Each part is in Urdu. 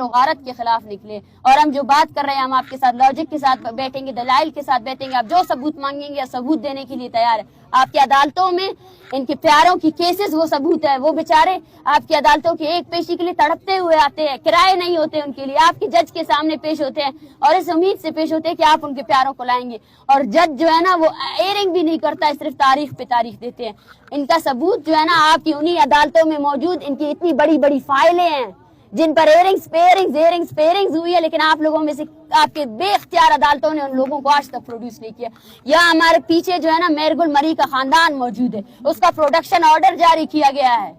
و غارت کے خلاف نکلے. اور ہم جو بات کر رہے ہیں ہم آپ کے ساتھ لاجک کے ساتھ بیٹھیں گے, دلائل کے ساتھ بیٹھیں گے. آپ جو ثبوت مانگیں گے ثبوت دینے کے لیے تیار ہے. آپ کی عدالتوں میں ان کے پیاروں کی کیسز وہ ثبوت ہے. وہ بیچارے آپ کی عدالتوں کی ایک پیشی کے لیے تڑپتے ہوئے آتے ہیں, کرائے نہیں ہوتے ان کے لیے, آپ کے جج کے سامنے پیش ہوتے ہیں اور اس امید سے پیش ہوتے ہیں کہ آپ ان کے پیاروں کو لائیں گے. اور جج جو ہے نا وہ ایئرنگ بھی نہیں کرتا ہے, صرف تاریخ پہ تاریخ دیتے ہیں. ان کا ثبوت جو ہے نا آپ کی انہی عدالتوں میں موجود ان کی اتنی بڑی بڑی فائلیں ہیں جن پر ایئرنگز ہوئی ہے, لیکن آپ لوگوں میں سے آپ کے بے اختیار عدالتوں نے ان لوگوں کو آج تک پروڈیوس نہیں کیا. یہاں ہمارے پیچھے جو ہے نا میر گل مری کا خاندان موجود ہے, اس کا پروڈکشن آرڈر جاری کیا گیا ہے.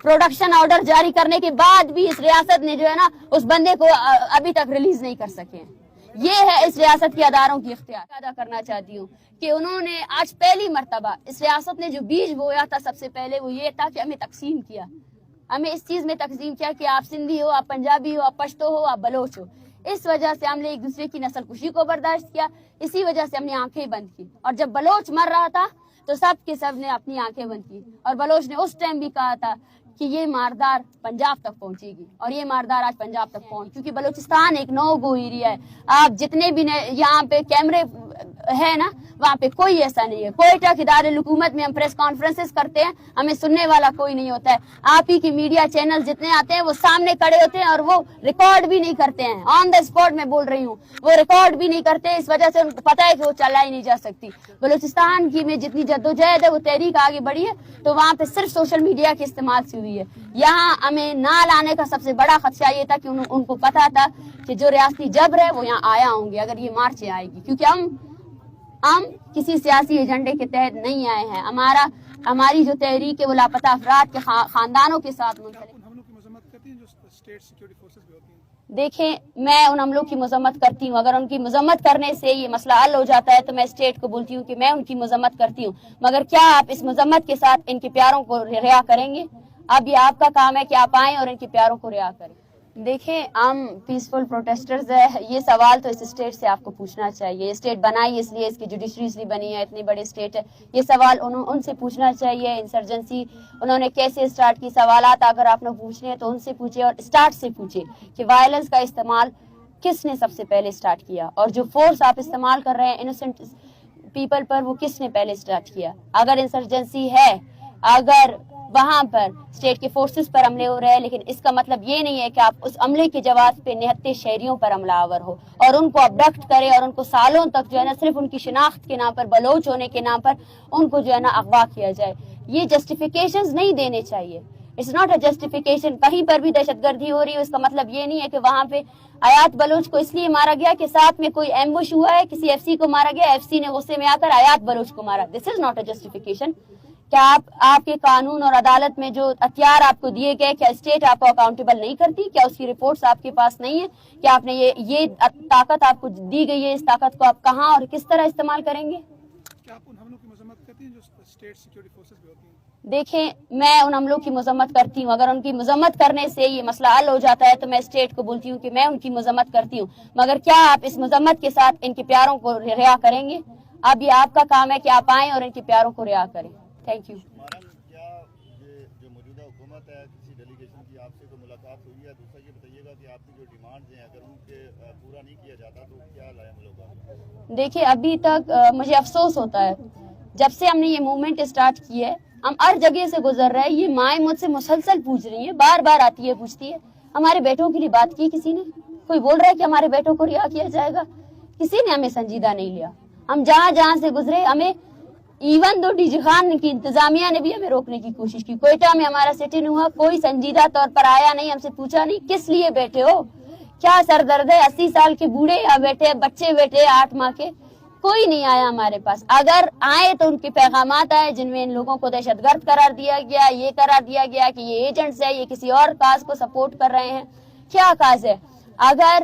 پروڈکشن آرڈر جاری کرنے کے بعد بھی اس ریاست نے جو ہے نا اس بندے کو ابھی تک ریلیز نہیں کر سکے. یہ ہے اس ریاست کے اداروں کی اختیار. ادا کرنا چاہتی ہوں کہ انہوں نے آج پہلی مرتبہ اس ریاست نے جو بیج بویا تھا سب سے پہلے وہ یہ تھا کہ ہمیں تقسیم کیا. ہمیں اس چیز میں تقسیم کیا کہ آپ سندھی ہو, آپ پنجابی ہو, آپ پشتو ہو, آپ بلوچ ہو. اس وجہ سے ہم نے ایک دوسرے کی نسل کشی کو برداشت کیا. اسی وجہ سے ہم نے آنکھیں بند کی. اور جب بلوچ مر رہا تھا تو سب کے سب نے اپنی آنکھیں بند کی. اور بلوچ نے اس ٹائم بھی کہا تھا کہ یہ ماردار پنجاب تک پہنچے گی, اور یہ ماردار آج پنجاب تک پہنچ, کیونکہ بلوچستان ایک نو گو ایریا ہے. آپ جتنے بھی یہاں پہ کیمرے ہے نا وہاں پہ کوئی ایسا نہیں ہے. کوئٹہ کے دارالحکومت میں ہم پریس کانفرنسز کرتے ہیں, ہمیں سننے والا کوئی نہیں ہوتا ہے. آپ ہی کی میڈیا چینل جتنے آتے ہیں وہ سامنے کھڑے ہوتے ہیں اور وہ ریکارڈ بھی نہیں کرتے ہیں. آن دا اسپاٹ میں بول رہی ہوں, وہ ریکارڈ بھی نہیں کرتے. اس وجہ سے ان کو پتا ہے کہ وہ چلا ہی نہیں جا سکتی. بلوچستان کی میں جتنی جدوجہد ہے وہ تحریک آگے بڑھی ہے تو وہاں پہ صرف سوشل میڈیا کے استعمال سے ہوئی ہے. یہاں ہمیں نہ لانے کا سب سے بڑا خدشہ یہ تھا کہ ان کو پتا تھا کہ جو ریاستی جبر ہے وہ یہاں آیا ہوں گے اگر یہ مارچیں آئے گی, کیونکہ ہم کسی سیاسی ایجنڈے کے تحت نہیں آئے ہیں. ہماری جو تحریک ہے وہ لاپتہ افراد کے خاندانوں کے ساتھ منسلک. دیکھیں میں ان حملوں کی مذمت کرتی ہوں. اگر ان کی مذمت کرنے سے یہ مسئلہ حل ہو جاتا ہے تو میں اسٹیٹ کو بولتی ہوں کہ میں ان کی مذمت کرتی ہوں, مگر کیا آپ اس مذمت کے ساتھ ان کے پیاروں کو رہا کریں گے؟ اب یہ آپ کا کام ہے کہ آپ آئیں اور ان کے پیاروں کو رہا کریں. دیکھیں ہم پیسفل پروٹیسٹرز ہیں. یہ سوال تو اس اسٹیٹ سے آپ کو پوچھنا چاہیے. اسٹیٹ بنائی اس لیے, اس کی جوڈیشری اس لیے بنی ہے, اتنی بڑی اسٹیٹ ہے. یہ سوال ان سے پوچھنا چاہیے. انسرجنسی انہوں نے کیسے اسٹارٹ کی, سوالات اگر آپ نے پوچھنے ہیں تو ان سے پوچھے اور اسٹارٹ سے پوچھے کہ وائلنس کا استعمال کس نے سب سے پہلے اسٹارٹ کیا, اور جو فورس آپ استعمال کر رہے ہیں انوسنٹ پیپل پر وہ کس نے پہلے اسٹارٹ کیا. اگر انسرجنسی ہے, اگر وہاں پر اسٹیٹ کے فورسز پر حملے ہو رہے ہیں, لیکن اس کا مطلب یہ نہیں ہے کہ آپ اس عملے کے جواز پہ نہتے شہریوں پر حملہ آور ہو اور ان کو ابڈکٹ کرے اور ان کو سالوں تک جو ہے نا صرف ان کی شناخت کے نام پر, بلوچ ہونے کے نام پر ان کو جو ہے نا اغوا کیا جائے. یہ جسٹیفیکیشنز نہیں دینے چاہیے. It's not a justification. کہیں پر بھی دہشت گردی ہو رہی ہے اس کا مطلب یہ نہیں ہے کہ وہاں پہ آیات بلوچ کو اس لیے مارا گیا کہ ساتھ میں کوئی ایمبوش ہوا ہے, کسی ایف سی کو مارا گیا, ایف سی نے غصے میں آ کر آیات بلوچ کو مارا. دس از ناٹ اے جسٹیفیکیشن. کیا آپ کے قانون اور عدالت میں جو ہتھیار آپ کو دیے گئے, کیا اسٹیٹ آپ کو اکاؤنٹیبل نہیں کرتی؟ کیا اس کی رپورٹس آپ کے پاس نہیں ہے؟ کیا آپ نے یہ طاقت آپ کو دی گئی ہے, اس طاقت کو آپ کہاں اور کس طرح استعمال کریں گے؟ کیا آپ ان حملوں کی مذمت کرتی ہیں جو اسٹیٹ سیکورٹی فورسز پہ ہوتی ہیں؟ دیکھیں میں ان حملوں کی مذمت کرتی ہوں. اگر ان کی مذمت کرنے سے یہ مسئلہ حل ہو جاتا ہے تو میں اسٹیٹ کو بولتی ہوں کہ میں ان کی مذمت کرتی ہوں, مگر کیا آپ اس مذمت کے ساتھ ان کے پیاروں کو رہا کریں گے؟ اب یہ آپ کا کام ہے کہ آپ آئیں اور ان کے پیاروں کو رہا کریں. Thank you. کیا جو موجودہ حکومت ہے کسی ڈیلیگیشن کی آپ سے کوئی ملاقات ہوئی ہے؟ دوسرا یہ بتائیے گا کہ آپ کی جو ڈیمانڈز ہیں اگر ان کے پورا نہیں کیا جاتا تو کیا لاعمل ہوگا؟ دیکھیے ابھی تک مجھے افسوس ہوتا ہے, جب سے ہم نے یہ موومنٹ اسٹارٹ کی ہے ہم ہر جگہ سے گزر رہے ہیں. یہ مائیں مجھ سے مسلسل پوچھ رہی ہیں, بار بار آتی ہے پوچھتی ہے ہمارے بیٹوں کے لیے بات کی کسی نے؟ کوئی بول رہا ہے کہ ہمارے بیٹوں کو رہا کیا جائے گا؟ کسی نے ہمیں سنجیدہ نہیں لیا. ہم جہاں جہاں سے گزرے ہمیں ایون دو ڈی جی خان کی انتظامیہ نے بھی ہمیں روکنے کی کوشش کی. کوئٹہ میں ہمارا سٹن ہوا, کوئی سنجیدہ طور پر آیا نہیں, ہم سے پوچھا نہیں کس لیے بیٹھے ہو, کیا سر درد ہے. 80 سال کے بوڑھے یہاں بیٹھے, بچے بیٹھے 8 ماہ کے, کوئی نہیں آیا ہمارے پاس. اگر آئے تو ان کے پیغامات آئے جن میں ان لوگوں کو دہشت گرد قرار دیا گیا, یہ قرار دیا گیا کہ یہ ایجنٹس ہے, یہ کسی اور کاز کو سپورٹ کر رہے ہیں. کیا کاز ہے؟ اگر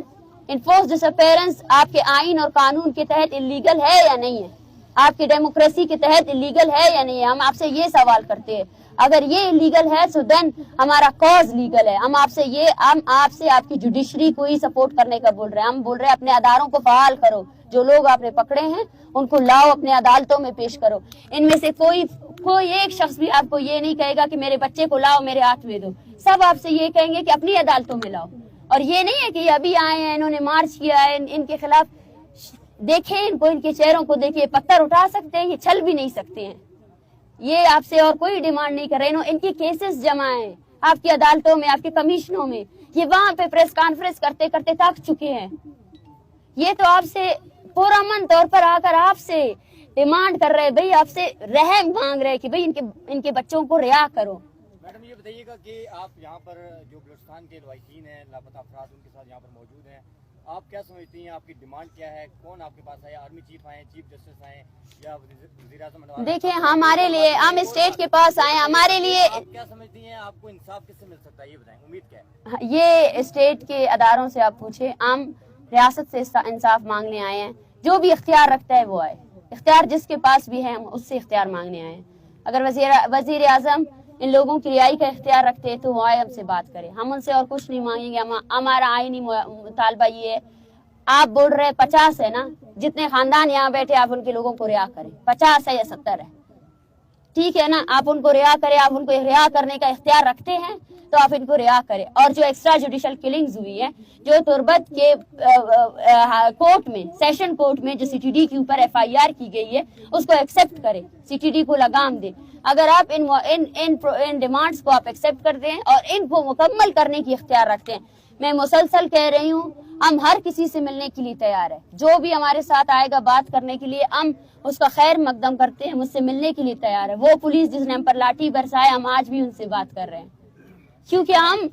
انفورس ڈس اپیرنس آپ کے آئین اور قانون کے تحت انلیگل ہے یا نہیں ہے, آپ کی ڈیموکریسی کے تحت انلیگل ہے یا نہیں ہے, ہم آپ سے یہ سوال کرتے ہیں. اگر یہ انلیگل ہے سو دین ہمارا کاز لیگل ہے. ہم آپ سے آپ کی جوڈیشری کو ہی سپورٹ کرنے کا بول رہے ہیں. ہم بول رہے ہیں اپنے اداروں کو فعال کرو, جو لوگ آپ نے پکڑے ہیں ان کو لاؤ, اپنے عدالتوں میں پیش کرو. ان میں سے کوئی ایک شخص بھی آپ کو یہ نہیں کہے گا کہ میرے بچے کو لاؤ میرے ہاتھ میں دو. سب آپ سے یہ کہیں گے کہ اپنی عدالتوں میں لاؤ. اور یہ نہیں ہے کہ یہ ابھی آئے ہیں انہوں نے مارچ کیا ہے ان کے خلاف. دیکھیں ان کو, ان کے چہروں کو دیکھیں, پتھر اٹھا سکتے ہیں, یہ چھل بھی نہیں سکتے ہیں. یہ آپ سے اور کوئی ڈیمانڈ نہیں کر رہے. ان کے کیسز جمع ہیں آپ کی عدالتوں میں, آپ کے کمیشنوں میں. یہ وہاں پہ پریس کانفرنس کرتے کرتے تھک چکے ہیں. یہ تو آپ سے پرامن طور پر آ کر آپ سے ڈیمانڈ کر رہے, بھئی آپ سے رحم مانگ رہے کہ بھئی ان کے بچوں کو رہا کرو. میڈم یہ بتائیے گا کہ آپ یہاں پر جو بلوچستان کے لواحقین ہیں, لاپتہ افراد ان کے ساتھ یہاں پر موجود ہیں, آپ کیا سمجھتی ہیں, آپ کی ڈیمانڈ کیا ہے؟ کون آپ کے پاس آئے؟ آرمی چیف آئے, چیف جسٹس آئے یا وزیر اعظم؟ دیکھیں ہمارے لیے ہم اسٹیٹ کے پاس آئے, ہمارے لیے آپ کیا سمجھتی ہیں آپ کو انصاف کس سے مل سکتا ہے, یہ بتائیں, امید کیا ہے؟ یہ اسٹیٹ کے اداروں سے آپ پوچھیں. ہم ریاست سے انصاف مانگنے آئے ہیں. جو بھی اختیار رکھتا ہے وہ آئے, اختیار جس کے پاس بھی ہے ہم اس سے اختیار مانگنے آئے ہیں. اگر وزیر اعظم ان لوگوں کی رہائی کا اختیار رکھتے تو وہ آئے ہم سے بات کرے. ہم ان سے اور کچھ نہیں مانگیں گے. ہمارا آئینی مطالبہ یہ ہے, آپ بول رہے 50 ہے نا, جتنے خاندان یہاں بیٹھے آپ ان کے لوگوں کو رہا کریں. 50 ہے یا 70 ہے, ٹھیک ہے نا, آپ ان کو رہا کریں. آپ ان کو رہا کرنے کا اختیار رکھتے ہیں تو آپ ان کو رہا کریں. اور جو ایکسٹرا جوڈیشل کلنگز ہوئی ہے, جو تربت کے کورٹ میں, سیشن کورٹ میں جو سی ٹی ڈی کے اوپر FIR کی گئی ہے, اس کو ایکسیپٹ کریں, سی ٹی ڈی کو لگام دیں. اگر آپ ان ڈیمانڈز کو آپ ایکسیپٹ کرتے ہیں اور ان کو مکمل کرنے کی اختیار رکھتے ہیں, میں مسلسل کہہ رہی ہوں ہم ہر کسی سے ملنے کے لیے تیار ہیں. جو بھی ہمارے ساتھ آئے گا بات کرنے کے لیے ہم اس کا خیر مقدم کرتے ہیں, مجھ سے ملنے کے لیے تیار ہے. وہ پولیس جس نے ہم پر لاٹھی برسائے, ہم آج بھی ان سے بات کر رہے ہیں, کیونکہ ہم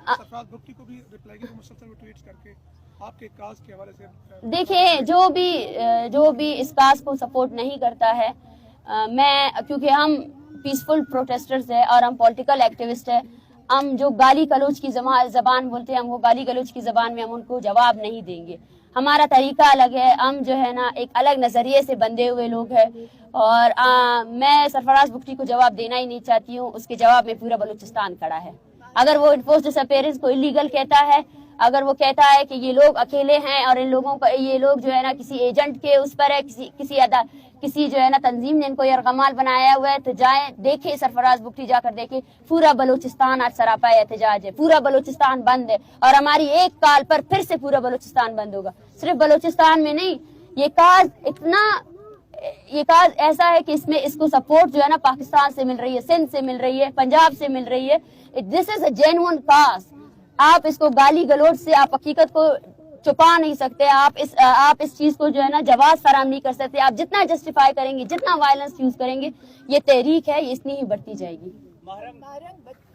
سرفراز بھٹی کو بھی ریپلائی کی مسلسل میں ٹویٹس کر کے آپ کے کاز کے حوالے سے دیکھیں جو بھی اس کاز کو سپورٹ نہیں کرتا ہے, میں کیونکہ ہم پیسفل پروٹیسٹرز ہیں اور ہم پولیٹیکل ایکٹیوسٹ ہیں, ہم جو گالی گلوچ کی زبان بولتے ہیں, ہم وہ گالی گلوچ کی زبان میں ہم ان کو جواب نہیں دیں گے. ہمارا طریقہ الگ ہے, ہم جو ہے نا ایک الگ نظریے سے بندھے ہوئے لوگ ہیں. اور میں سرفراز بھٹی کو جواب دینا ہی نہیں چاہتی ہوں, اس کے جواب میں پورا بلوچستان کھڑا ہے. اگر وہ انفورسڈ ڈس اپیئرنس کو انلیگل کہتا ہے, اگر وہ کہتا ہے کہ یہ لوگ اکیلے ہیں اور ان لوگوں کا یہ لوگ جو ہے نا کسی ایجنٹ کے اس پر ہے, کسی جو ہے نا تنظیم نے ان کو یرغمال بنایا ہوا ہے, تو جائیں دیکھیں, سرفراز بھٹی جا کر دیکھیں. پورا بلوچستان آج سراپا احتجاج ہے, پورا بلوچستان بند ہے, اور ہماری ایک کال پر پھر سے پورا بلوچستان بند ہوگا. صرف بلوچستان میں نہیں, یہ کاز ایسا ہے کہ اس کو سپورٹ جو ہے نا پاکستان سے مل رہی ہے, سندھ سے مل رہی ہے, پنجاب سے مل رہی ہے. دس از اے جینوئن کاز. آپ اس کو گالی گلوچ سے آپ حقیقت کو چھپا نہیں سکتے. آپ اس چیز کو جو ہے نا جواز فراہم نہیں کر سکتے. آپ جتنا جسٹیفائی کریں گے, جتنا وائلنس یوز کریں گے, یہ تحریک ہے, یہ اتنی ہی بڑھتی جائے گی.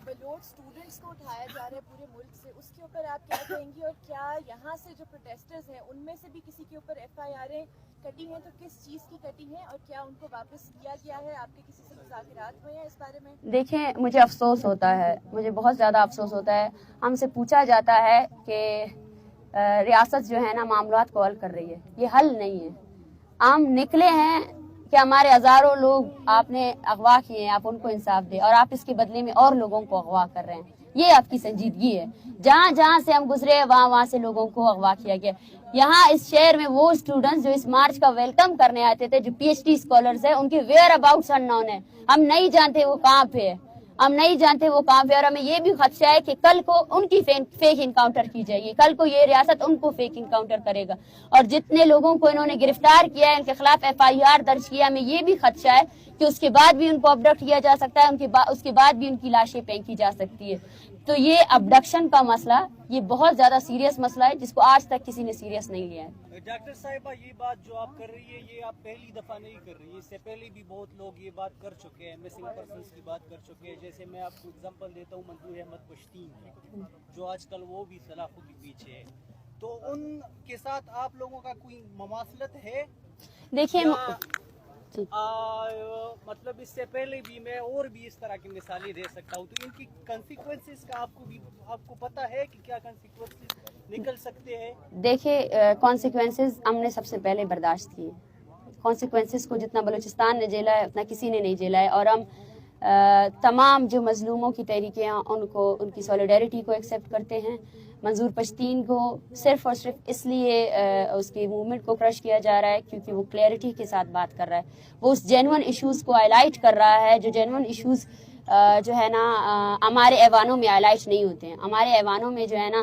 بلوچ اسٹوڈنٹس کو اٹھایا جا رہا ہے پورے ملک سے, اس کے اوپر آپ کیا کہیں گی؟ اور کیا یہاں سے جو پروٹیسٹرز ہیں ان میں سے بھی کسی کے اوپر FIR کٹی ہیں, تو کس چیز کی کٹی ہیں, اور کیا ان کو واپس کیا گیا ہے؟ آپ کے کسی سے مذاکرات ہوئے ہیں اس بارے میں؟ دیکھیں, مجھے افسوس ہوتا ہے, مجھے بہت زیادہ افسوس ہوتا ہے. ہم سے پوچھا جاتا ہے کہ ریاست جو ہے نا معاملات کو حل کر رہی ہے. یہ حل نہیں ہے. ہم نکلے ہیں کہ ہمارے ہزاروں لوگ آپ نے اغوا کیے ہیں, آپ ان کو انصاف دیں, اور آپ اس کے بدلے میں اور لوگوں کو اغوا کر رہے ہیں. یہ آپ کی سنجیدگی ہے. جہاں جہاں سے ہم گزرے وہاں سے لوگوں کو اغوا کیا گیا. یہاں اس شہر میں وہ اسٹوڈنٹس جو اس مارچ کا ویلکم کرنے آتے تھے, جو PhD اسکالرز ہیں, ان کے ویئر اباؤٹس ان نون ہے. ہم نہیں جانتے وہ کہاں پہ ہے, اور ہمیں یہ بھی خدشہ ہے کہ کل کو ان کی فیک انکاؤنٹر کی جائے گی, کل کو یہ ریاست ان کو فیک انکاؤنٹر کرے گا. اور جتنے لوگوں کو انہوں نے گرفتار کیا ہے, ان کے خلاف FIR درج کیا, ہمیں یہ بھی خدشہ ہے کہ اس کے بعد بھی ان کو ابڈکٹ کیا جا سکتا ہے, اس کے بعد بھی ان کی لاشیں پھینکی جا سکتی ہے. تو یہ ابڈکشن کا مسئلہ, یہ بہت زیادہ سیریس مسئلہ ہے, جس کو آج تک کسی نے سیریس نہیں لیا ہے. ڈاکٹر صاحبہ, یہ بات جو آپ کر رہی ہے یہ آپ پہلی دفعہ نہیں کر رہی ہے, اس سے پہلے بھی بہت لوگ یہ بات کر چکے ہیں, مسنگ پرسنس کی بات کر چکے ہیں. جیسے میں آپ کو اگزامپل دیتا ہوں, منظور احمد پشتین جو آج کل وہ بھی سلاخوں کے پیچھے ہے, تو ان کے ساتھ آپ لوگوں کا کوئی مماثلت ہے؟ دیکھیں مطلب اس سے پہلے بھی میں اور بھی اس طرح کی مثالیں دے سکتا ہوں, تو ان کی کنسیکوینسز کا آپ کو پتہ ہے کہ کیا کنسیکوینسز نکل سکتے ہیں؟ دیکھیں, کانسیکوینسز ہم نے سب سے پہلے برداشت کیے. کانسیکوینسز کو جتنا بلوچستان نے جیلا ہے اتنا کسی نے نہیں جیلا ہے, اور ہم تمام جو مظلوموں کی تحریکیں ہیں ان کی سولیڈیرٹی کو ایکسیپٹ کرتے ہیں. منظور پشتین کو صرف اور صرف اس لیے اس کی موومنٹ کو کرش کیا جا رہا ہے کیونکہ وہ کلیئرٹی کے ساتھ بات کر رہا ہے, وہ اس جینون ایشوز کو ہائی لائٹ کر رہا ہے, جو جینون ایشوز جو ہے نا ہمارے ایوانوں میں ہائی لائٹ نہیں ہوتے ہیں. ہمارے ایوانوں میں جو ہے نا